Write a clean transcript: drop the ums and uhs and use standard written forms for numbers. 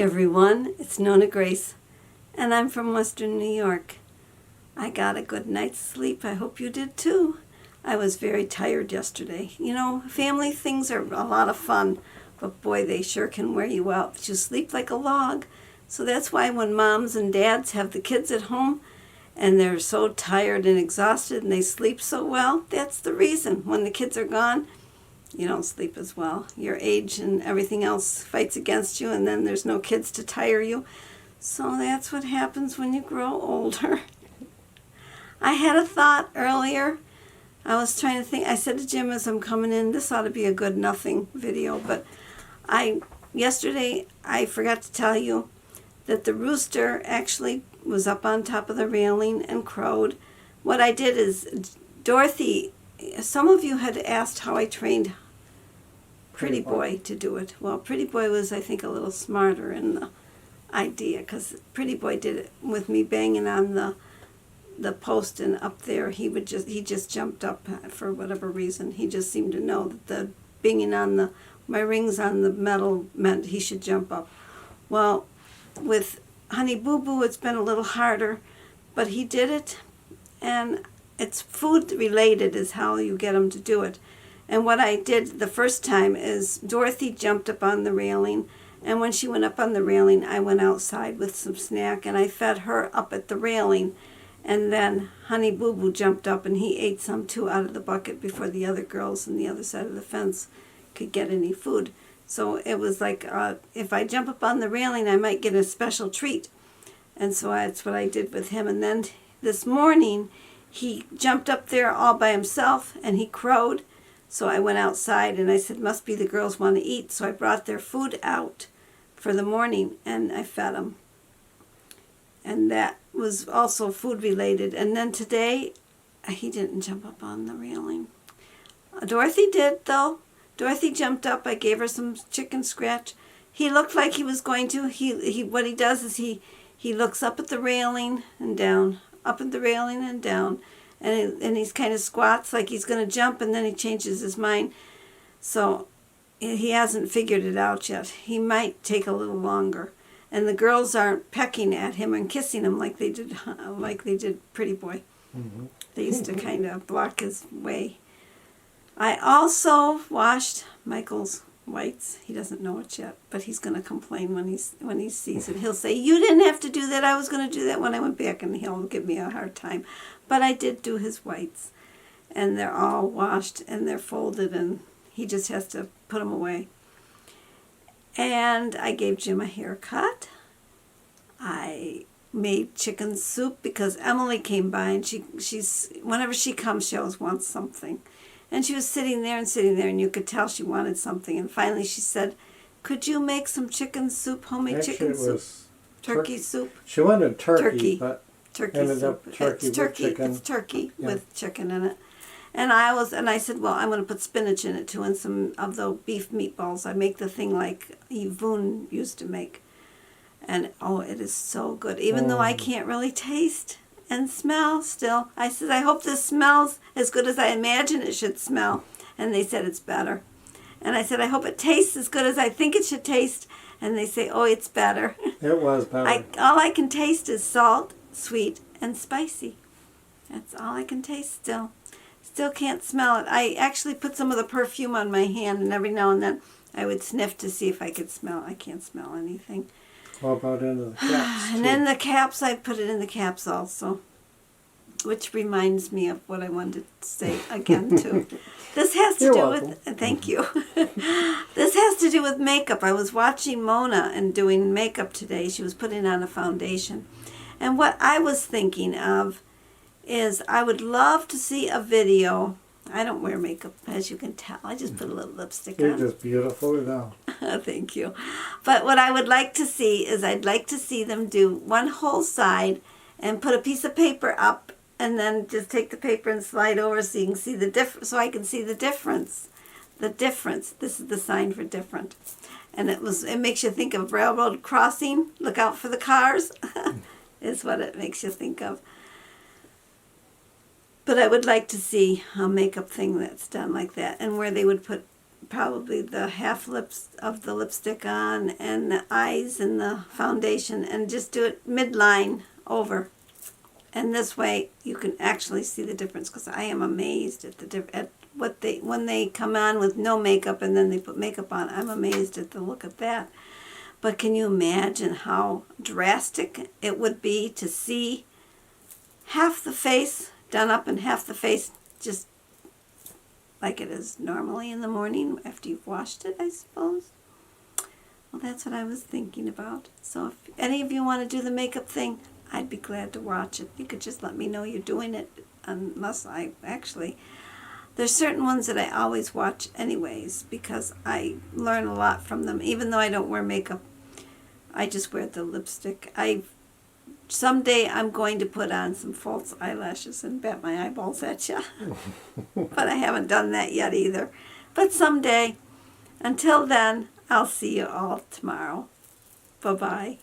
everyone, it's NonnaGrace, and I'm from Western New York. I got a good night's sleep. I hope you did too. I was very tired yesterday. You know, family things are a lot of fun, but boy, they sure can wear you out. But you sleep like a log. So that's why when moms and dads have the kids at home and they're so tired and exhausted and they sleep so well, that's the reason. When the kids are gone, you don't sleep as well. Your age and everything else fights against you, and then there's no kids to tire you. So that's what happens when you grow older. I had a thought earlier. I was trying to think. I said to Jim as I'm coming in, this ought to be a good nothing video, but yesterday I forgot to tell you that the rooster actually was up on top of the railing and crowed. What I did is, Dorothy, some of you had asked how I trained Pretty Boy to do it. Well, Pretty Boy was, I think, a little smarter in the idea, because Pretty Boy did it with me banging on the post, and up there he just jumped up for whatever reason. He just seemed to know that the banging on my rings on the metal meant he should jump up. Well, with Honey Boo Boo it's been a little harder, but he did it, and it's food related is how you get him to do it. And what I did the first time is Dorothy jumped up on the railing, and when she went up on the railing, I went outside with some snack and I fed her up at the railing. And then Honey Boo Boo jumped up and he ate some too out of the bucket before the other girls on the other side of the fence could get any food. So it was like, if I jump up on the railing, I might get a special treat. And so that's what I did with him. And then this morning, he jumped up there all by himself and he crowed. So I went outside and I said, must be the girls want to eat. So I brought their food out for the morning and I fed them. And that was also food related. And then today, he didn't jump up on the railing. Dorothy did, though. Dorothy jumped up. I gave her some chicken scratch. He looked like he was going to. What he does is he looks up at the railing and down, up at the railing and down. And he's kind of squats like he's going to jump, and then he changes his mind. So he hasn't figured it out yet. He might take a little longer. And the girls aren't pecking at him and kissing him like they did Pretty Boy. Mm-hmm. They used to kind of block his way. I also washed Michael's whites. He doesn't know it yet, but he's going to complain when he sees it. He'll say, "You didn't have to do that. I was going to do that when I went back," and he'll give me a hard time. But I did do his whites, and they're all washed and they're folded, and he just has to put them away. And I gave Jim a haircut. I made chicken soup because Emily came by, and she's whenever she comes, she always wants something. And she was sitting there, and you could tell she wanted something. And finally she said, "Could you make some chicken soup, homemade chicken soup?" Turkey soup. She wanted turkey, but turkey ended soup. up turkey with chicken. It's turkey with chicken in it. And I said, well, I'm going to put spinach in it too, and some of the beef meatballs. I make the thing like Voon used to make. And oh, it is so good. Even though I can't really taste and smell still. I said, I hope this smells as good as I imagine it should smell. And they said it's better. And I said, I hope it tastes as good as I think it should taste. And they say, oh, it's better. It was better. All I can taste is salt, sweet, and spicy. That's all I can taste still. Still can't smell it. I actually put some of the perfume on my hand, and every now and then I would sniff to see if I could smell. I can't smell anything. What about into the caps? And then the caps, I put it in the caps also. Which reminds me of what I wanted to say again too. This has to do with, thank you. This has to do with makeup. I was watching Mona and doing makeup today. She was putting on a foundation. And what I was thinking of is I would love to see a video. I don't wear makeup, as you can tell. I just put a little lipstick on. You're just beautiful now. Thank you. But what I would like to see is I'd like to see them do one whole side and put a piece of paper up, and then just take the paper and slide over so you can see the difference, so I can see the difference. The difference. This is the sign for different. And it makes you think of railroad crossing. Look out for the cars. Is what it makes you think of. But I would like to see a makeup thing that's done like that, and where they would put probably the half lips of the lipstick on and the eyes and the foundation, and just do it midline over. And this way you can actually see the difference, because I am amazed at at what when they come on with no makeup and then they put makeup on. I'm amazed at the look of that. But can you imagine how drastic it would be to see half the face done up and half the face just like it is normally in the morning after you've washed it, I suppose? Well, that's what I was thinking about. So if any of you want to do the makeup thing, I'd be glad to watch it. You could just let me know you're doing it, unless I actually... There's certain ones that I always watch anyways, because I learn a lot from them. Even though I don't wear makeup, I just wear the lipstick. Someday I'm going to put on some false eyelashes and bat my eyeballs at you. But I haven't done that yet either. But someday. Until then, I'll see you all tomorrow. Bye-bye.